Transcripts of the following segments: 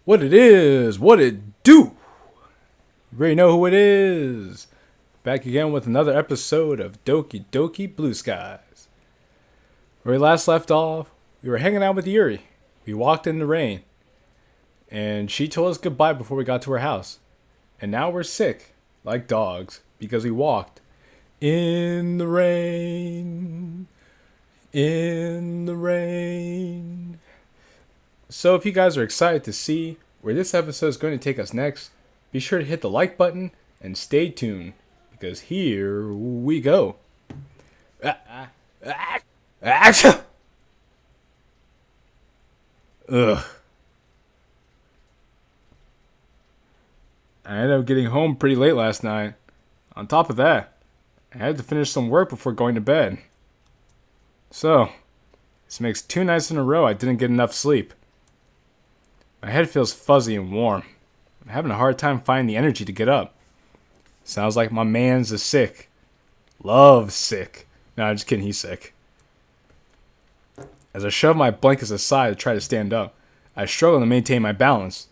What it is, what it do. You already know who it is. Back again with another episode of Doki Doki Blue Skies. Where we last left off, we were hanging out with Yuri. We walked in the rain. And she told us goodbye before we got to her house. And now we're sick, like dogs, because we walked in the rain. In the rain. So if you guys are excited to see where this episode is going to take us next, be sure to hit the like button and stay tuned, because here we go. Ugh. I ended up getting home pretty late last night. On top of that, I had to finish some work before going to bed. So, this makes 2 nights in a row I didn't get enough sleep. My head feels fuzzy and warm. I'm having a hard time finding the energy to get up. Sounds like my man's is sick. Love sick. No, I'm just kidding, he's sick. As I shove my blankets aside to try to stand up, I struggle to maintain my balance.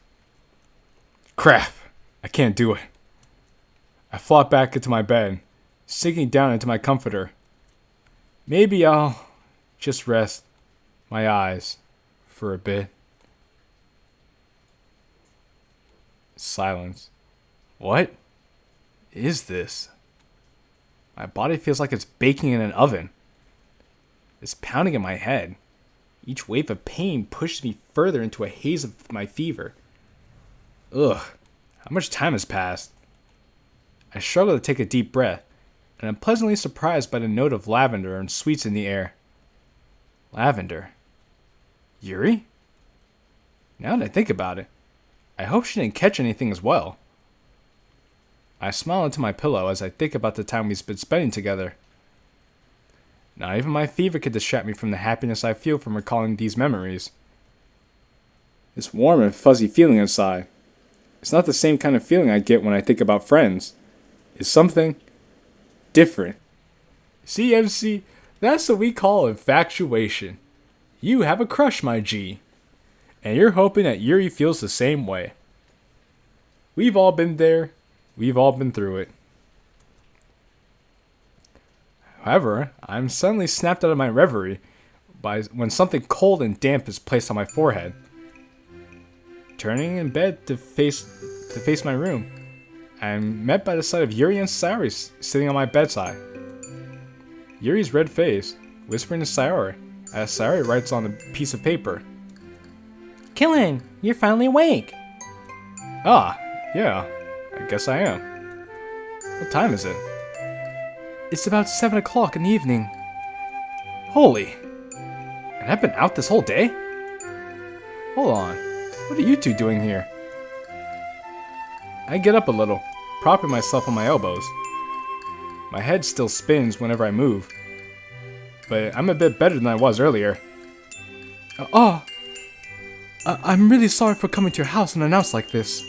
Crap, I can't do it. I flop back into my bed, sinking down into my comforter. Maybe I'll just rest my eyes for a bit. Silence. What is this? My body feels like it's baking in an oven. It's pounding in my head. Each wave of pain pushes me further into a haze of my fever. Ugh, how much time has passed? I struggle to take a deep breath, and I'm pleasantly surprised by the note of lavender and sweets in the air. Lavender? Yuri? Now that I think about it, I hope she didn't catch anything as well. I smile into my pillow as I think about the time we've been spending together. Not even my fever could distract me from the happiness I feel from recalling these memories. This warm and fuzzy feeling inside. It's not the same kind of feeling I get when I think about friends. It's something different. See, MC, that's what we call infatuation. You have a crush, my G. And you're hoping that Yuri feels the same way. We've all been there. We've all been through it. However, I'm suddenly snapped out of my reverie when something cold and damp is placed on my forehead. Turning in bed to face my room, I'm met by the sight of Yuri and Sayori sitting on my bedside. Yuri's red face, whispering to Sayori, as Sayori writes on a piece of paper. JQilin, you're finally awake. Ah, yeah, I guess I am. What time is it? It's about 7 o'clock in the evening. Holy, and I've been out this whole day? Hold on, what are you two doing here? I get up a little, propping myself on my elbows. My head still spins whenever I move, but I'm a bit better than I was earlier. I'm really sorry for coming to your house unannounced like this.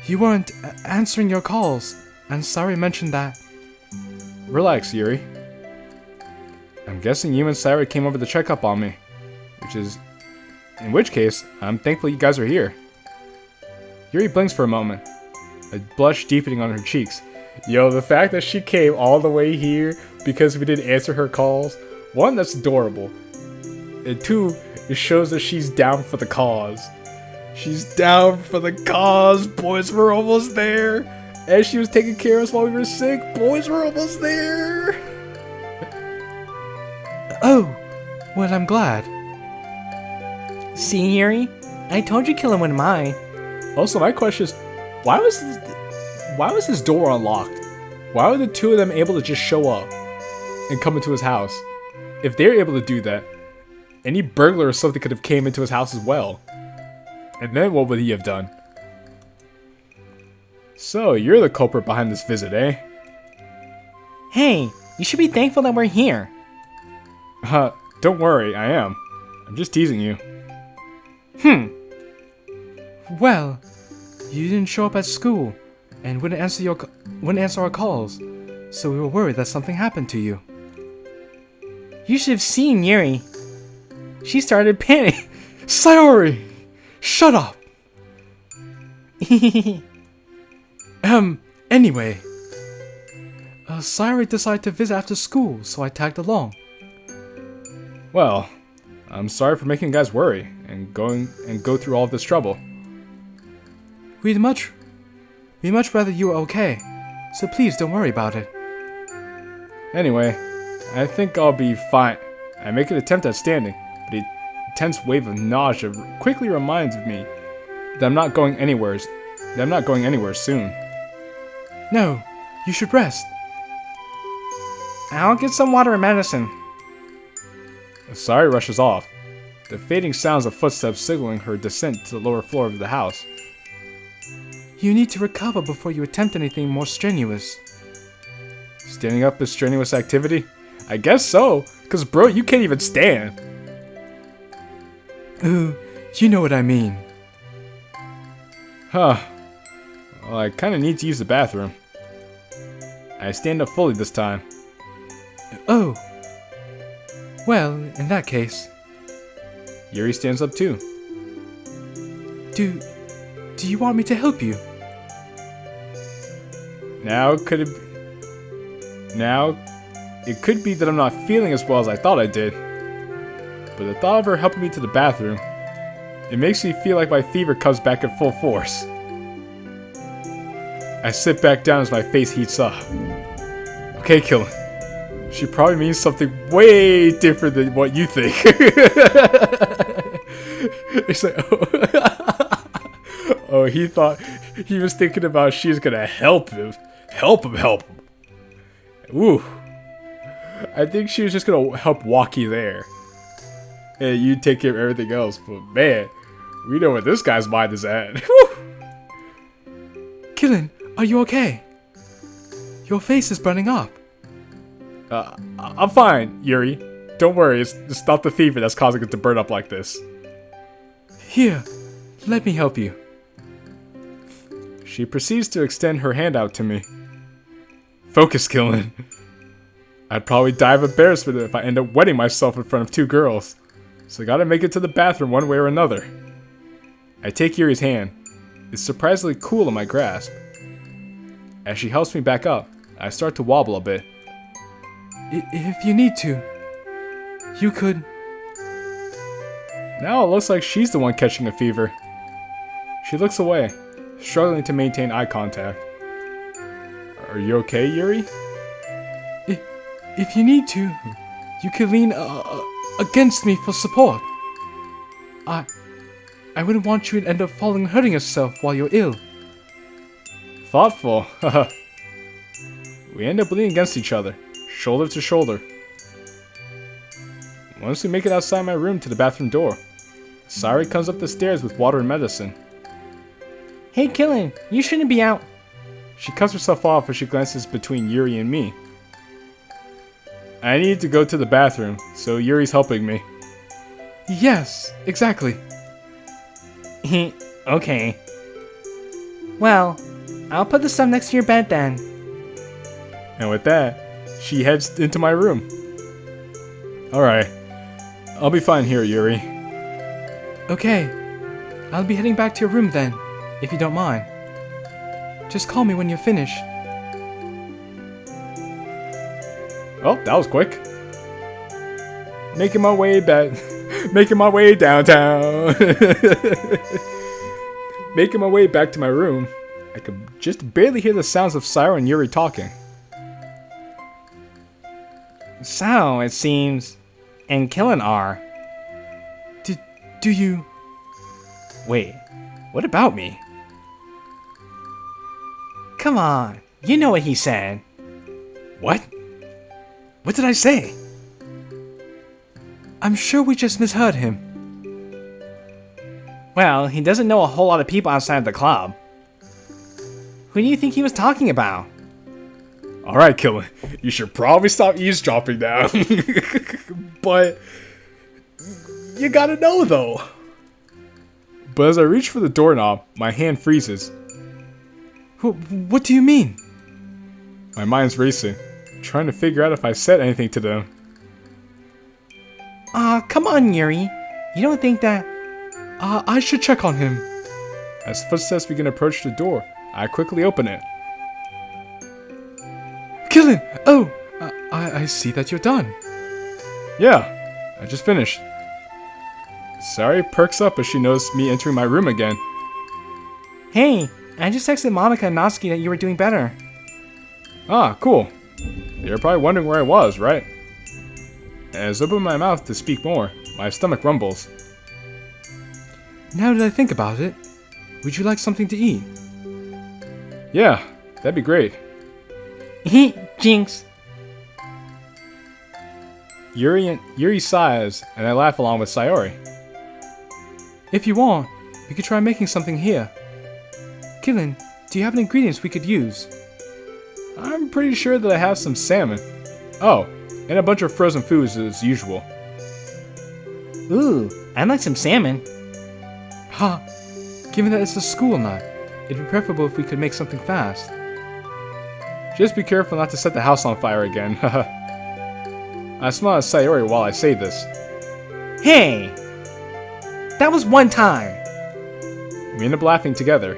You weren't answering your calls, and Sayori mentioned that. Relax, Yuri. I'm guessing you and Sayori came over to check up on me, in which case, I'm thankful you guys are here. Yuri blinks for a moment, a blush deepening on her cheeks. Yo, the fact that she came all the way here because we didn't answer her calls, 1, that's adorable, and 2, it shows that she's down for the cause. She's down for the cause, boys, we're almost there. And she was taking care of us while we were sick, boys, we're almost there. Oh, well, I'm glad. See, Yuri? I told you JQilin wouldn't mind. Also, my question is, why was this door unlocked? Why were the two of them able to just show up and come into his house? If they're able to do that, any burglar or something could have came into his house as well. And then what would he have done? So, you're the culprit behind this visit, eh? Hey, you should be thankful that we're here. Don't worry, I am. I'm just teasing you. Well, you didn't show up at school and wouldn't answer our calls, so we were worried that something happened to you. You should have seen Yuri. She started panicking. Sayori! Shut up! Anyway. Sayori decided to visit after school, so I tagged along. Well, I'm sorry for making you guys worry and go through all of this trouble. We'd much rather you were okay, so please don't worry about it. Anyway, I think I'll be fine. I make an attempt at standing, but a intense wave of nausea quickly reminds me that I'm not going anywhere soon. No, you should rest. I'll get some water and medicine. Sayori rushes off, the fading sounds of footsteps signaling her descent to the lower floor of the house. You need to recover before you attempt anything more strenuous. Standing up is strenuous activity? I guess so, cause bro, you can't even stand. Ooh, you know what I mean. Huh. Well, I kinda need to use the bathroom. I stand up fully this time. Oh. Well, in that case. Yuri stands up too. Do you want me to help you? Now it could be that I'm not feeling as well as I thought I did. But the thought of her helping me to the bathroom, it makes me feel like my fever comes back in full force. I sit back down as my face heats up. Okay, Kilin. She probably means something way different than what you think. It's like, oh, he was thinking about she's gonna help him. Help him. Ooh. I think she was just gonna help Walkie there. And you take care of everything else. But man, we know where this guy's mind is at. Kilin, are you okay? Your face is burning up. I'm fine, Yuri. Don't worry, it's not the fever that's causing it to burn up like this. Here, let me help you. She proceeds to extend her hand out to me. Focus, Kilin. I'd probably die of embarrassment if I end up wetting myself in front of two girls. So I gotta make it to the bathroom one way or another. I take Yuri's hand. It's surprisingly cool in my grasp. As she helps me back up, I start to wobble a bit. If you need to, you could... Now it looks like she's the one catching a fever. She looks away, struggling to maintain eye contact. Are you okay, Yuri? If you need to, you can lean against me for support. I wouldn't want you to end up falling and hurting yourself while you're ill. Thoughtful. We end up leaning against each other, shoulder to shoulder. Once we make it outside my room to the bathroom door, Sayori comes up the stairs with water and medicine. Hey Kilin, you shouldn't be out. She cuts herself off as she glances between Yuri and me. I need to go to the bathroom, so Yuri's helping me. Yes, exactly. Okay. Well, I'll put the stuff next to your bed then. And with that, she heads into my room. Alright, I'll be fine here, Yuri. Okay, I'll be heading back to your room then, if you don't mind. Just call me when you're finished. Oh, that was quick. Making my way back. Making my way downtown. Making my way back to my room. I could just barely hear the sounds of Sayori and Yuri talking. So, it seems... and Kilin are... Do you... Wait, what about me? Come on, you know what he said. What? What did I say? I'm sure we just misheard him. Well, he doesn't know a whole lot of people outside of the club. Who do you think he was talking about? Alright, Kilin, you should probably stop eavesdropping now. But... you gotta know, though. But as I reach for the doorknob, my hand freezes. What do you mean? My mind's racing, trying to figure out if I said anything to them. Aw, come on, Yuri. You don't think that... I should check on him. As footsteps begin to approach the door, I quickly open it. Killin! Oh! I see that you're done. Yeah, I just finished. Sayori perks up as she notices me entering my room again. Hey, I just texted Monica and Natsuki that you were doing better. Ah, cool. You're probably wondering where I was, right? As I open my mouth to speak more, my stomach rumbles. Now that I think about it, would you like something to eat? Yeah, that'd be great. Jinx. Yuri sighs, and I laugh along with Sayori. If you want, we could try making something here. Killin, do you have any ingredients we could use? I'm pretty sure that I have some salmon. Oh, and a bunch of frozen foods as usual. Ooh, I'd like some salmon. Ha! Given that it's a school night, it'd be preferable if we could make something fast. Just be careful not to set the house on fire again. I smile at Sayori while I say this. Hey! That was one time! We end up laughing together.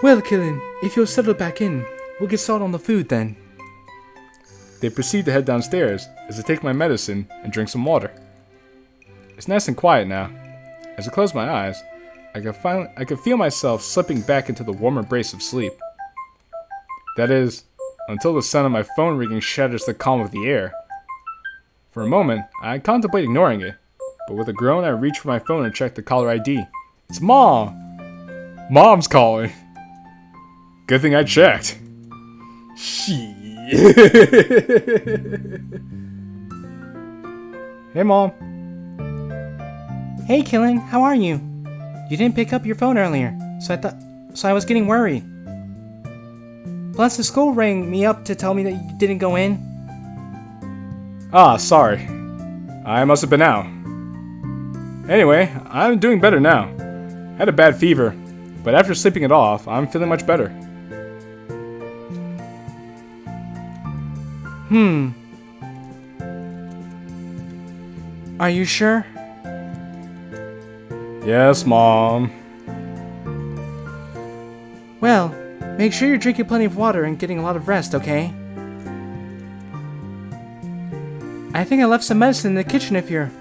Well, Killin, if you're settled back in, we'll get started on the food then. They proceed to head downstairs as I take my medicine and drink some water. It's nice and quiet now. As I close my eyes, I can feel myself slipping back into the warm embrace of sleep. That is, until the sound of my phone ringing shatters the calm of the air. For a moment, I contemplate ignoring it, but with a groan I reach for my phone and check the caller ID. It's Mom! Mom's calling! Good thing I checked. Shit. Hey, Mom. Hey, Killin, how are you? You didn't pick up your phone earlier, so I was getting worried. Plus, the school rang me up to tell me that you didn't go in. Ah, sorry. I must have been out. Anyway, I'm doing better now. Had a bad fever, but after sleeping it off, I'm feeling much better. Are you sure? Yes, Mom. Well, make sure you're drinking plenty of water and getting a lot of rest, okay? I think I left some medicine in the kitchen if you're...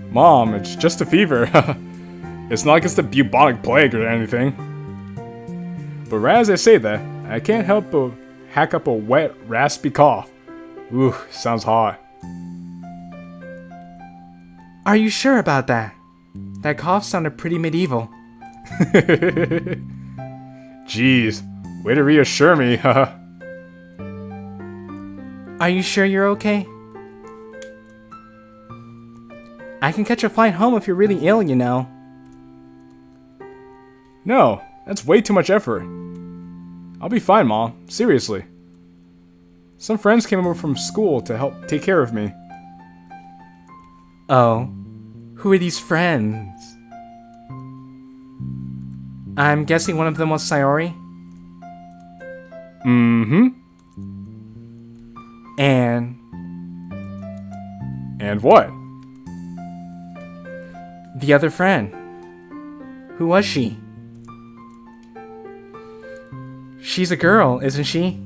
Mom, it's just a fever. It's not like it's the bubonic plague or anything. But right as I say that, I can't help but hack up a wet, raspy cough. Ooh, sounds hot. Are you sure about that? That cough sounded pretty medieval. Jeez, way to reassure me, haha. Are you sure you're okay? I can catch a flight home if you're really ill, you know. No, that's way too much effort. I'll be fine, Mom. Seriously. Some friends came over from school to help take care of me. Oh, who are these friends? I'm guessing one of them was Sayori? Mm-hmm. And what? The other friend. Who was she? She's a girl, isn't she?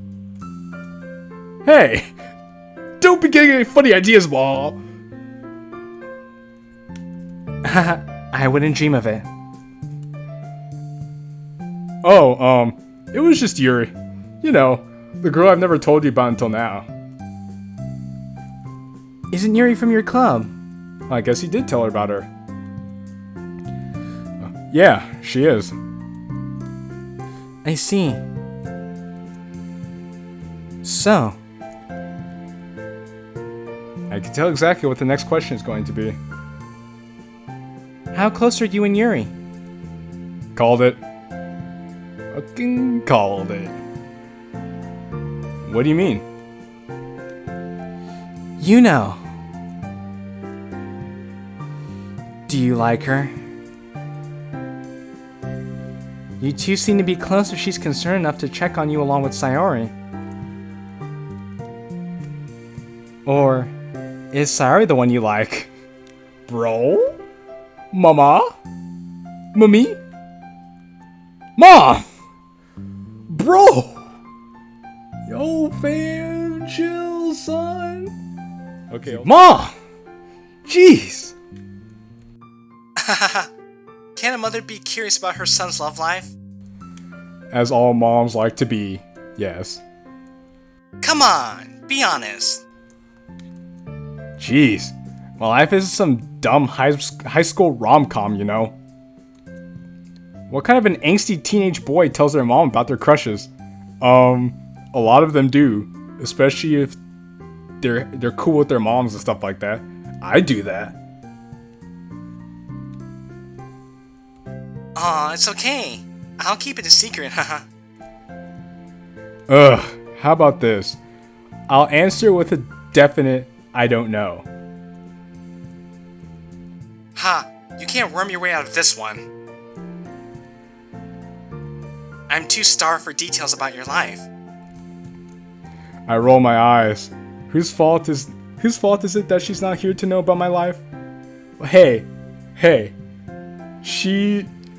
Hey! Don't be getting any funny ideas, Mom! I wouldn't dream of it. Oh, it was just Yuri. You know, the girl I've never told you about until now. Isn't Yuri from your club? I guess he did tell her about her. Yeah, she is. I see. So, I can tell exactly what the next question is going to be. how close are you and Yuri? Called it. Fucking called it. What do you mean? You know. Do you like her? You two seem to be close if she's concerned enough to check on you along with Sayori. Or is Sayori the one you like? Bro? Mama? Mommy? Mom! Bro! Yo, fam, chill, son. Okay. Mom! Jeez! Can a mother be curious about her son's love life? As all moms like to be, yes. Come on, be honest. Jeez. My life is some dumb high school rom-com, you know? What kind of an angsty teenage boy tells their mom about their crushes? A lot of them do. Especially if they're cool with their moms and stuff like that. I do that. Aw, it's okay. I'll keep it a secret, haha. Ugh, how about this? I'll answer with a definite I don't know. Ha, you can't worm your way out of this one. I'm too starved for details about your life. I roll my eyes. Whose fault is it that she's not here to know about my life? Hey.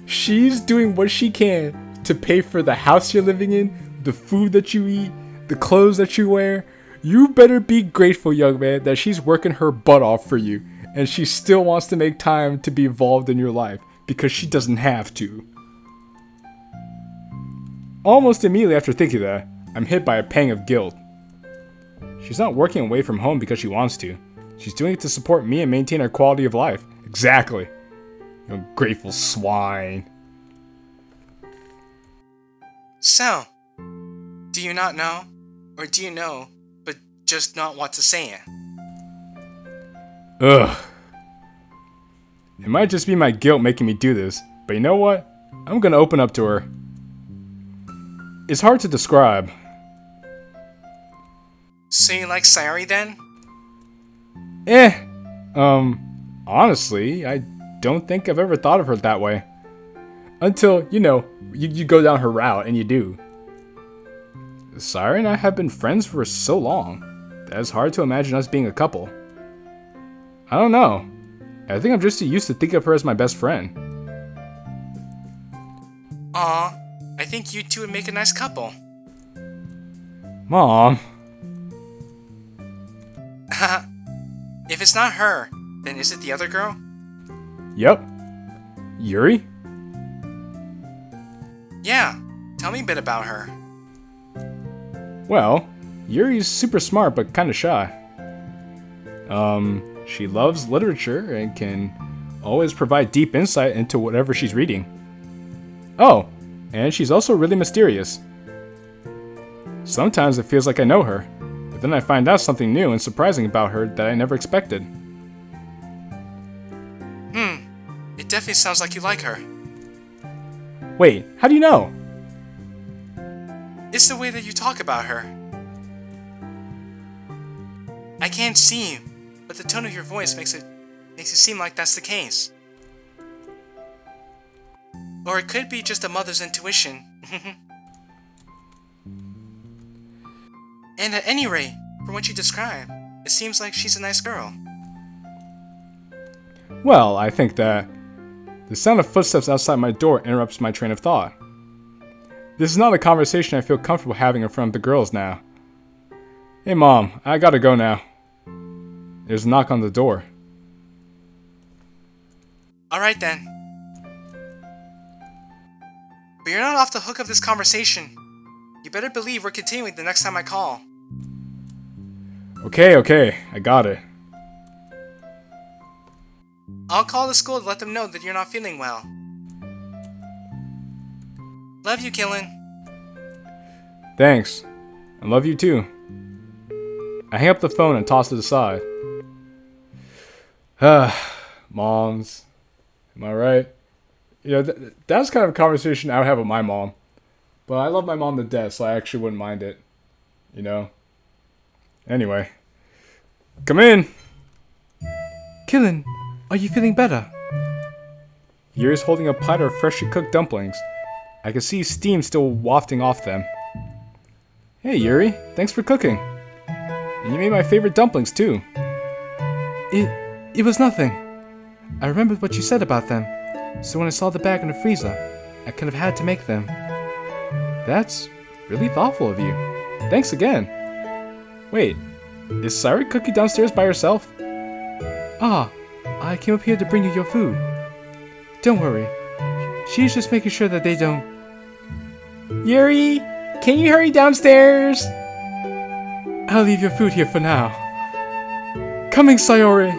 She's doing what she can to pay for the house you're living in, the food that you eat, the clothes that you wear. You better be grateful, young man, that she's working her butt off for you, and she still wants to make time to be involved in your life, because she doesn't have to. Almost immediately after thinking that, I'm hit by a pang of guilt. She's not working away from home because she wants to. She's doing it to support me and maintain her quality of life. Exactly. You ungrateful swine. So, do you not know? Or do you know, but just not want to say it? Ugh. It might just be my guilt making me do this, but you know what? I'm gonna open up to her. It's hard to describe. So you like Sayori then? Honestly, I don't think I've ever thought of her that way. Until, you go down her route, and you do. Sayori and I have been friends for so long that it's hard to imagine us being a couple. I don't know. I think I'm just too used to think of her as my best friend. Aw, I think you two would make a nice couple. Mom. Haha. If it's not her, then is it the other girl? Yep. Yuri? Yeah, tell me a bit about her. Well, Yuri's super smart but kinda shy. She loves literature and can always provide deep insight into whatever she's reading. Oh, and she's also really mysterious. Sometimes it feels like I know her, but then I find out something new and surprising about her that I never expected. It definitely sounds like you like her. Wait, how do you know? It's the way that you talk about her. I can't see you, but the tone of your voice makes it seem like that's the case. Or it could be just a mother's intuition. And at any rate, from what you describe, it seems like she's a nice girl. Well, I think that the sound of footsteps outside my door interrupts my train of thought. This is not a conversation I feel comfortable having in front of the girls now. Hey Mom, I gotta go now. There's a knock on the door. Alright then. But you're not off the hook of this conversation. You better believe we're continuing the next time I call. Okay, I got it. I'll call the school to let them know that you're not feeling well. Love you, Kilin. Thanks. I love you too. I hang up the phone and toss it aside. Moms. Am I right? That's kind of a conversation I would have with my mom. But I love my mom to death, so I actually wouldn't mind it. Anyway. Come in! Kilin, are you feeling better? Yuri's holding a platter of freshly cooked dumplings. I can see steam still wafting off them. Hey Yuri, thanks for cooking. And you made my favorite dumplings too. It was nothing. I remembered what you said about them, so when I saw the bag in the freezer, I could have had to make them. That's really thoughtful of you. Thanks again. Wait, is Sayori cooking downstairs by herself? Ah, I came up here to bring you your food. Don't worry. She's just making sure that they don't... Yuri, can you hurry downstairs? I'll leave your food here for now. Coming, Sayori!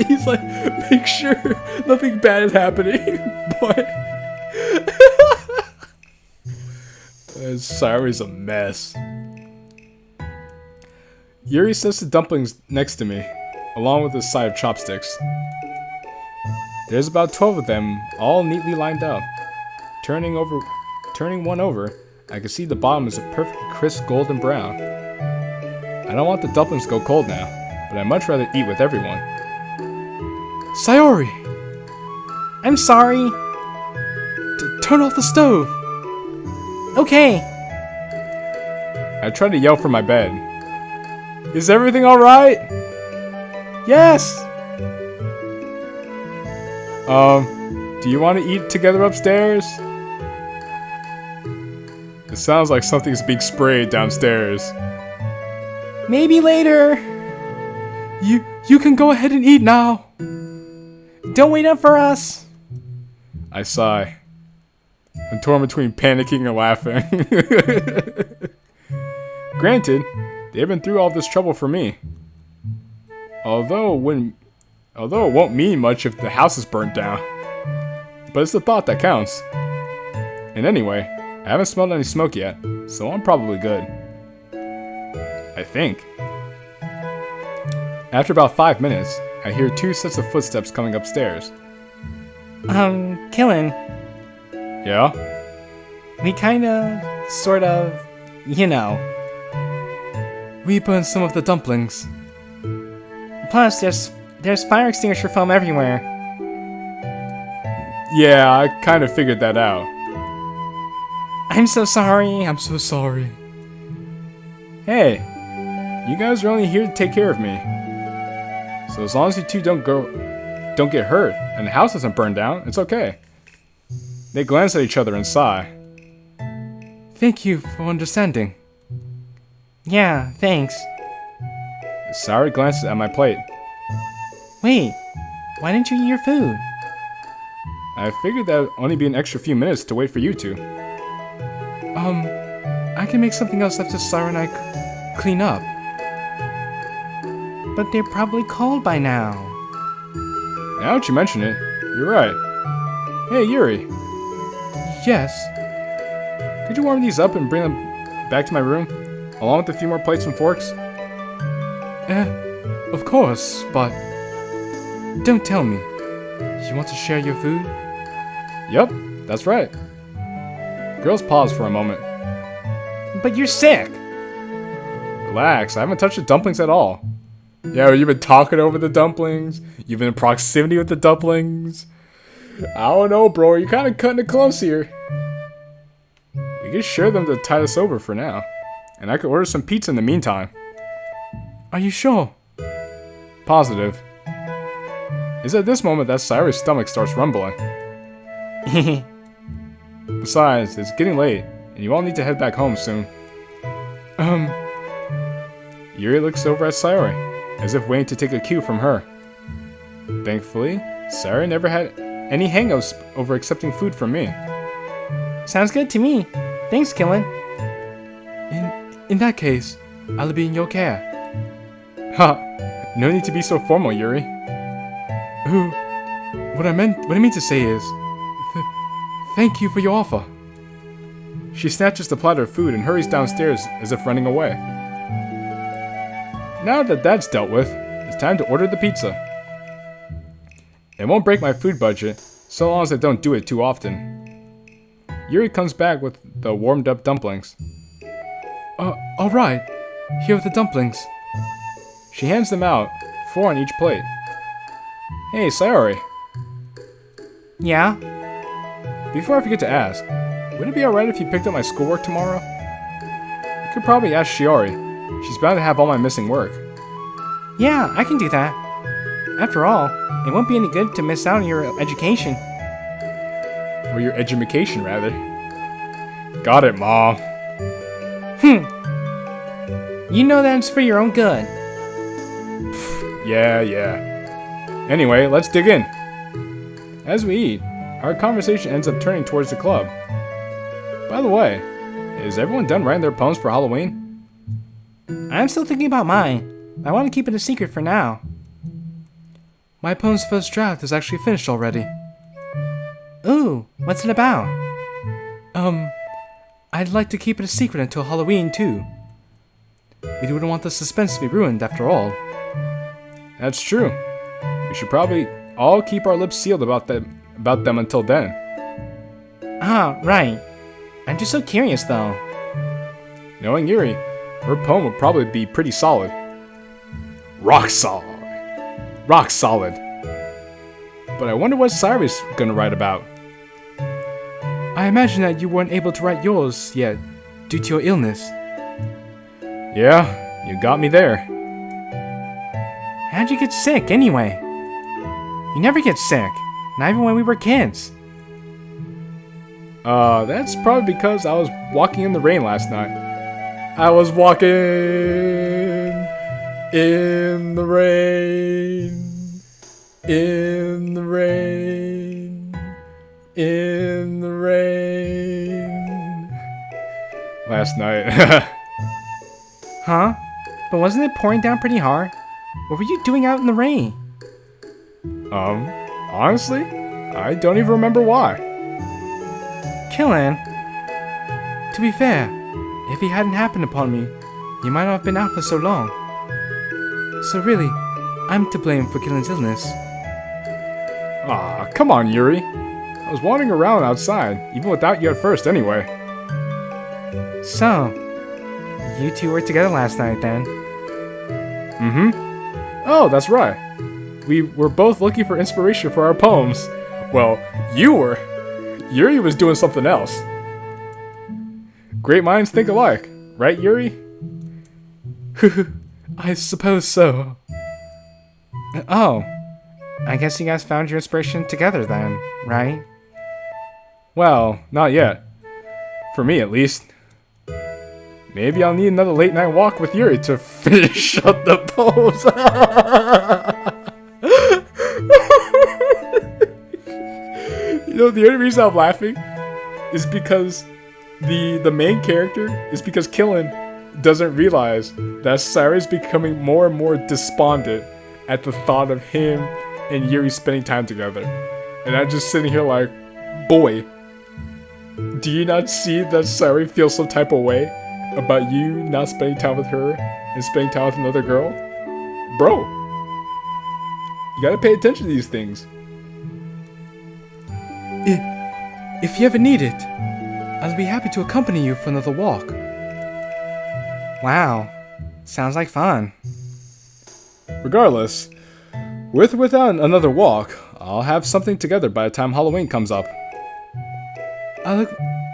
he's like, make sure nothing bad is happening, but Sayori's a mess. Yuri sets the dumplings next to me, along with a side of chopsticks. There's about 12 of them, all neatly lined up. Turning one over, I can see the bottom is a perfectly crisp golden brown. I don't want the dumplings to go cold now, but I'd much rather eat with everyone. Sayori! I'm sorry. Turn off the stove! Okay. I tried to yell from my bed. Is everything alright? Yes! Do you want to eat together upstairs? It sounds like something's being sprayed downstairs. Maybe later. You can go ahead and eat now. Don't wait up for us. I sigh. I'm torn between panicking and laughing. Granted, they've been through all this trouble for me. Although it won't mean much if the house is burnt down. But it's the thought that counts. And anyway, I haven't smelled any smoke yet, so I'm probably good. I think. After about 5 minutes, I hear 2 sets of footsteps coming upstairs. Qilin, Yeah? we kinda, sort of, you know. We burned some of the dumplings. Plus, there's fire extinguisher foam everywhere. Yeah, I kind of figured that out. I'm so sorry. I'm so sorry. Hey, you guys are only here to take care of me. So as long as you two don't get hurt and the house doesn't burn down, it's okay. They glance at each other and sigh. Thank you for understanding. Yeah, thanks. Sayori glances at my plate. Wait, why didn't you eat your food? I figured that would only be an extra few minutes to wait for you two. I can make something else after Sayori and I clean up. But they're probably cold by now. Now that you mention it, you're right. Hey, Yuri, Yes. could you warm these up and bring them back to my room, along with a few more plates and forks? Of course, but... Don't tell me. You want to share your food? Yup, that's right. Girls pause for a moment. But you're sick. Relax, I haven't touched the dumplings at all. Yeah, you've been talking over the dumplings. You've been in proximity with the dumplings. I don't know, bro. You're kind of cutting it close here. We can share them to tide us over for now. And I could order some pizza in the meantime. Are you sure? Positive. It's at this moment that Sayori's stomach starts rumbling. Besides, it's getting late, and you all need to head back home soon. Yuri looks over at Sayori, as if waiting to take a cue from her. Thankfully, Sayori never had any hang-ups over accepting food from me. Sounds good to me. Thanks, Qilin. In that case, I'll be in your care. Ha! No need to be so formal, Yuri. What I mean to say is... thank you for your offer. She snatches the platter of food and hurries downstairs as if running away. Now that that's dealt with, it's time to order the pizza. It won't break my food budget, so long as I don't do it too often. Yuri comes back with the warmed up dumplings. Alright. Here are the dumplings. She hands them out, 4 on each plate. Hey, Sayori. Yeah? Before I forget to ask, would it be alright if you picked up my schoolwork tomorrow? Could probably ask Sayori. She's bound to have all my missing work. Yeah, I can do that. After all, it won't be any good to miss out on your education. Or your edumacation, rather. Got it, Mom. You know that's for your own good. Yeah. Anyway, let's dig in. As we eat, our conversation ends up turning towards the club. By the way, is everyone done writing their poems for Halloween? I'm still thinking about mine, but I want to keep it a secret for now. My poem's first draft is actually finished already. Ooh, what's it about? I'd like to keep it a secret until Halloween, too. We wouldn't want the suspense to be ruined, after all. That's true. We should probably all keep our lips sealed about them until then. Ah, right. I'm just so curious, though. Knowing Yuri, her poem would probably be pretty solid. Rock solid. Rock solid. But I wonder what Sayori's gonna write about. I imagine that you weren't able to write yours yet, due to your illness. Yeah, you got me there. How'd you get sick, anyway? You never get sick, not even when we were kids. That's probably because I was walking in the rain last night. I was walking in the rain, in the rain, in the rain. Last night. Huh? But wasn't it pouring down pretty hard? What were you doing out in the rain? Honestly, I don't even remember why. Qilin. To be fair, if it hadn't happened upon me, you might not have been out for so long. So really, I'm to blame for Qilin's illness. Aw, come on, Yuri. I was wandering around outside, even without you at first anyway. So, you two were together last night then? Oh, that's right. We were both looking for inspiration for our poems. Well, you were. Yuri was doing something else. Great minds think alike, right, Yuri? I suppose so. Oh, I guess you guys found your inspiration together then, right? Well, not yet. For me, at least. Maybe I'll need another late night walk with Yuri to finish up the poems. You know, the only reason I'm laughing is because the main character is because Qilin doesn't realize that Sayori's becoming more and more despondent at the thought of him and Yuri spending time together. And I'm just sitting here like, boy, do you not see that Sayori feels some type of way about you not spending time with her and spending time with another girl? Bro, you gotta pay attention to these things. If you ever need it, I'll be happy to accompany you for another walk. Wow, sounds like fun. Regardless, with or without another walk, I'll have something together by the time Halloween comes up. I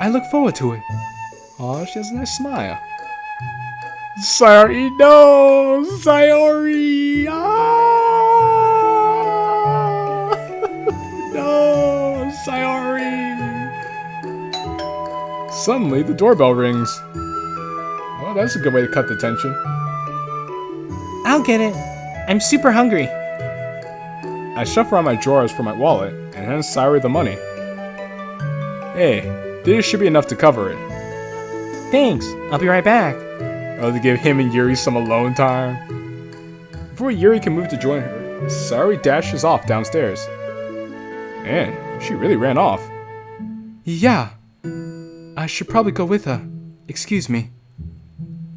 look forward to it. Aw, she has a nice smile. Sayori, no! Sayori! Ah! No! Sayori! Suddenly, the doorbell rings. Oh, that's a good way to cut the tension. I'll get it. I'm super hungry. I shuffle around my drawers for my wallet and hand Sayori the money. Hey, this should be enough to cover it. Thanks. I'll be right back. Oh, to give him and Yuri some alone time. Before Yuri can move to join her, Sayori dashes off downstairs. Man, she really ran off. Yeah. I should probably go with her. Excuse me.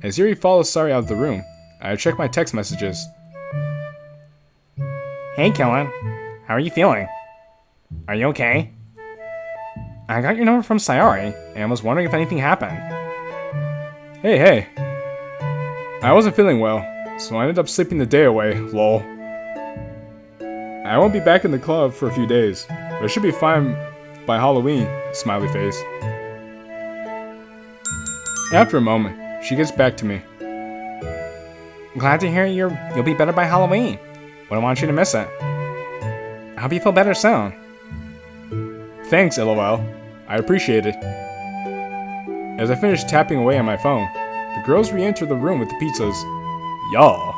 As Yuri follows Sayori out of the room, I check my text messages. Hey, Qilin. How are you feeling? Are you okay? I got your number from Sayori, and was wondering if anything happened. Hey. I wasn't feeling well, so I ended up sleeping the day away, lol. I won't be back in the club for a few days, but I should be fine by Halloween, smiley face. After a moment, she gets back to me. Glad to hear you'll be better by Halloween. Wouldn't want you to miss it. I hope you feel better soon. Thanks, LOL. I appreciate it. As I finish tapping away on my phone, the girls re-enter the room with the pizzas. Y'all.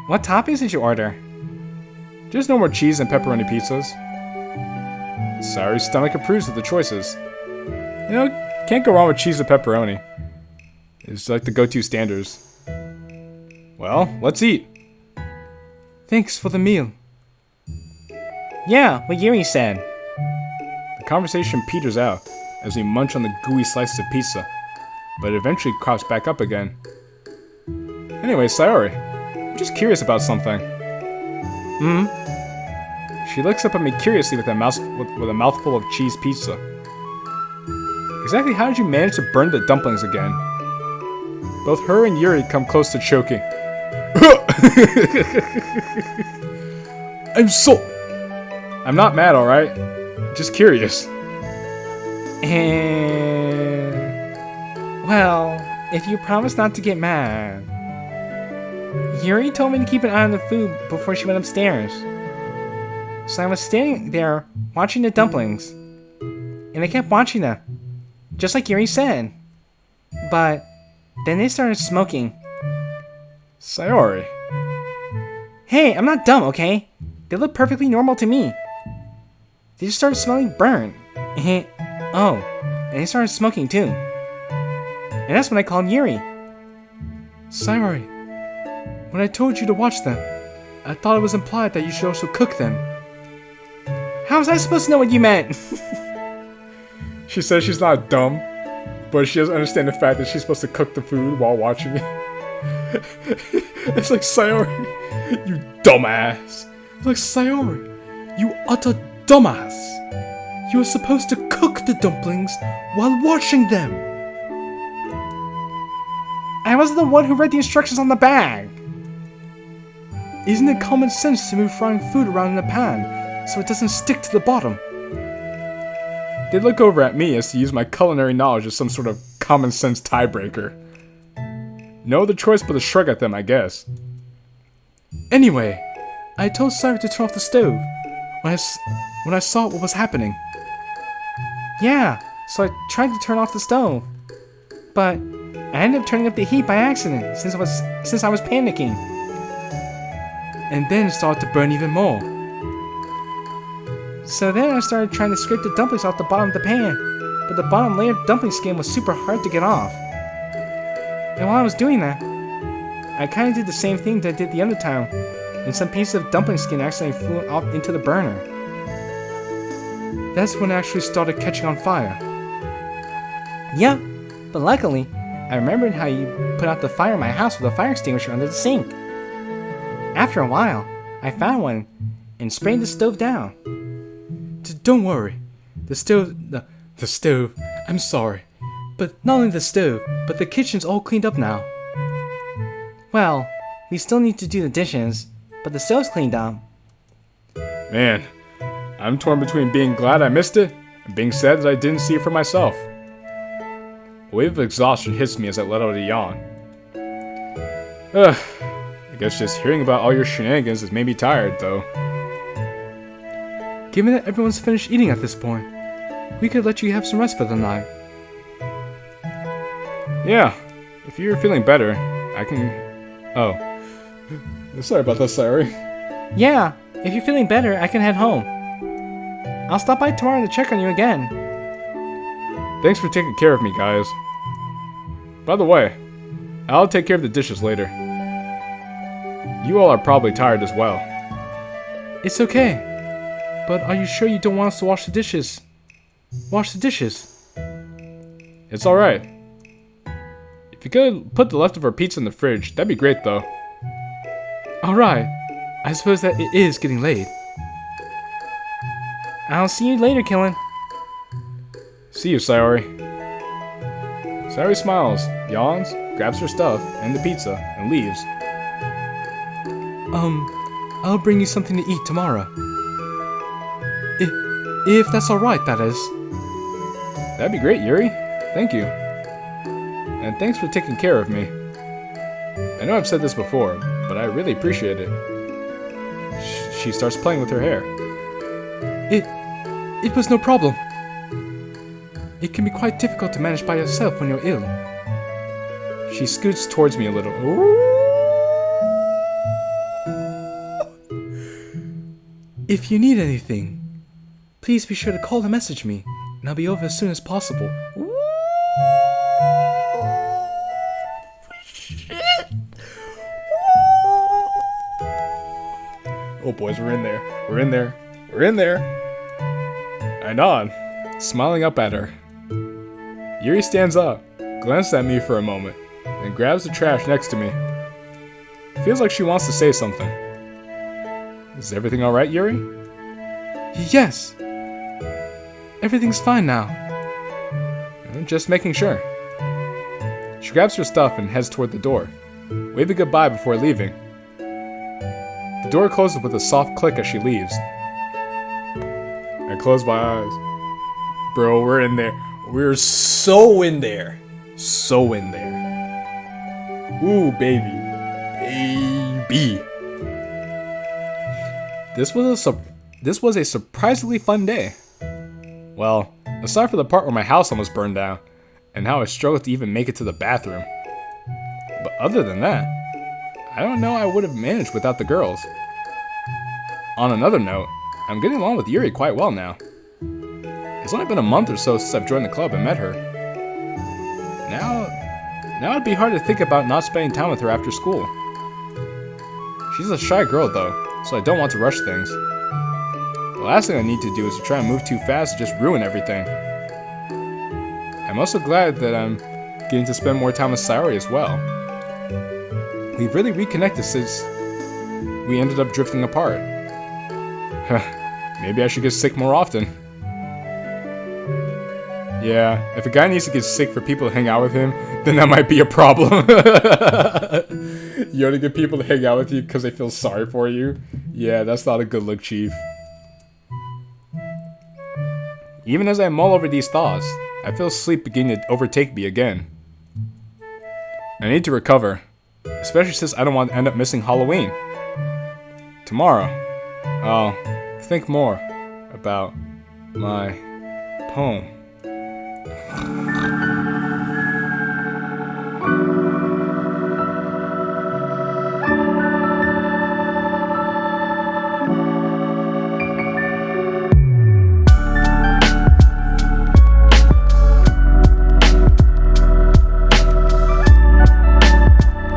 What toppings did you order? Just no more cheese and pepperoni pizzas. Sayori's stomach approves of the choices. You know, can't go wrong with cheese and pepperoni. It's like the go-to standards. Well, let's eat. Thanks for the meal. Yeah, what Yuri said. The conversation peters out as we munch on the gooey slices of pizza, but it eventually crops back up again. Anyway, Sayori, I'm just curious about something. She looks up at me curiously with a mouthful of cheese pizza. Exactly how did you manage to burn the dumplings again? Both her and Yuri come close to choking. I'm not mad, alright? Just curious. Well, if you promise not to get mad. Yuri told me to keep an eye on the food before she went upstairs. So I was standing there watching the dumplings. And I kept watching them. Just like Yuri said. But then they started smoking. Sayori. Hey, I'm not dumb, okay? They look perfectly normal to me. They just started smelling burnt. Oh, and they started smoking too. And that's when I called Yuri. Sayori, when I told you to watch them, I thought it was implied that you should also cook them. How was I supposed to know what you meant? She says she's not dumb, but she doesn't understand the fact that she's supposed to cook the food while watching it. It's like, Sayori, you dumbass. It's like, Sayori, you utter dumbass. You were supposed to cook the dumplings while watching them. I was the one who read the instructions on the bag. Isn't it common sense to move frying food around in a pan so it doesn't stick to the bottom? They look over at me as to use my culinary knowledge as some sort of common sense tiebreaker. No other choice but to shrug at them, I guess. Anyway, I told Sayori to turn off the stove when I saw what was happening. Yeah, so I tried to turn off the stove. But I ended up turning up the heat by accident since I was panicking. And then it started to burn even more. So then I started trying to scrape the dumplings off the bottom of the pan, but the bottom layer of dumpling skin was super hard to get off. And while I was doing that, I kind of did the same thing that I did the other time, and some pieces of dumpling skin accidentally flew off into the burner. That's when it actually started catching on fire. Yeah, but luckily, I remembered how you put out the fire in my house with a fire extinguisher under the sink. After a while, I found one and sprayed the stove down. Don't worry. The stove, I'm sorry. But not only the stove, but the kitchen's all cleaned up now. Well, we still need to do the dishes, but the stove's cleaned up. Man, I'm torn between being glad I missed it and being sad that I didn't see it for myself. A wave of exhaustion hits me as I let out a yawn. I guess just hearing about all your shenanigans has made me tired, though. Given that everyone's finished eating at this point, we could let you have some rest for the night. Yeah, if you're feeling better, I can... Oh. Sorry about that, Sayori. Yeah, if you're feeling better, I can head home. I'll stop by tomorrow to check on you again. Thanks for taking care of me, guys. By the way, I'll take care of the dishes later. You all are probably tired as well. It's okay. But are you sure you don't want us to wash the dishes? Wash the dishes. It's alright. If you could put the leftover pizza in the fridge, that'd be great though. Alright. I suppose that it is getting late. I'll see you later, Killin. See you, Sayori. Sayori smiles, yawns, grabs her stuff and the pizza, and leaves. I'll bring you something to eat tomorrow. If that's alright, that is. That'd be great, Yuri. Thank you. And thanks for taking care of me. I know I've said this before, but I really appreciate it. She starts playing with her hair. It was no problem. It can be quite difficult to manage by yourself when you're ill. She scoots towards me a little. If you need anything, please be sure to call or message me, and I'll be over as soon as possible. Oh boys, we're in there. We're in there. We're in there. I nod, smiling up at her. Yuri stands up, glances at me for a moment, and grabs the trash next to me. Feels like she wants to say something. Is everything alright, Yuri? Yes. Everything's fine now. I'm just making sure. She grabs her stuff and heads toward the door, waving goodbye before leaving. The door closes with a soft click as she leaves. I close my eyes. Bro, we're in there. We're so in there. So in there. Ooh, baby. Baby. This was a surprisingly fun day. Well, aside from the part where my house almost burned down, and how I struggled to even make it to the bathroom. But other than that, I don't know I would have managed without the girls. On another note, I'm getting along with Yuri quite well now. It's only been a month or so since I've joined the club and met her. Now it'd be hard to think about not spending time with her after school. She's a shy girl though, so I don't want to rush things. The last thing I need to do is to try and move too fast and just ruin everything. I'm also glad that I'm getting to spend more time with Sayori as well. We've really reconnected since we ended up drifting apart. Maybe I should get sick more often. Yeah, if a guy needs to get sick for people to hang out with him, then that might be a problem. You want to get people to hang out with you because they feel sorry for you? Yeah, that's not a good look, Chief. Even as I mull over these thoughts, I feel sleep beginning to overtake me again. I need to recover, especially since I don't want to end up missing Halloween. Tomorrow, I'll think more about my poem.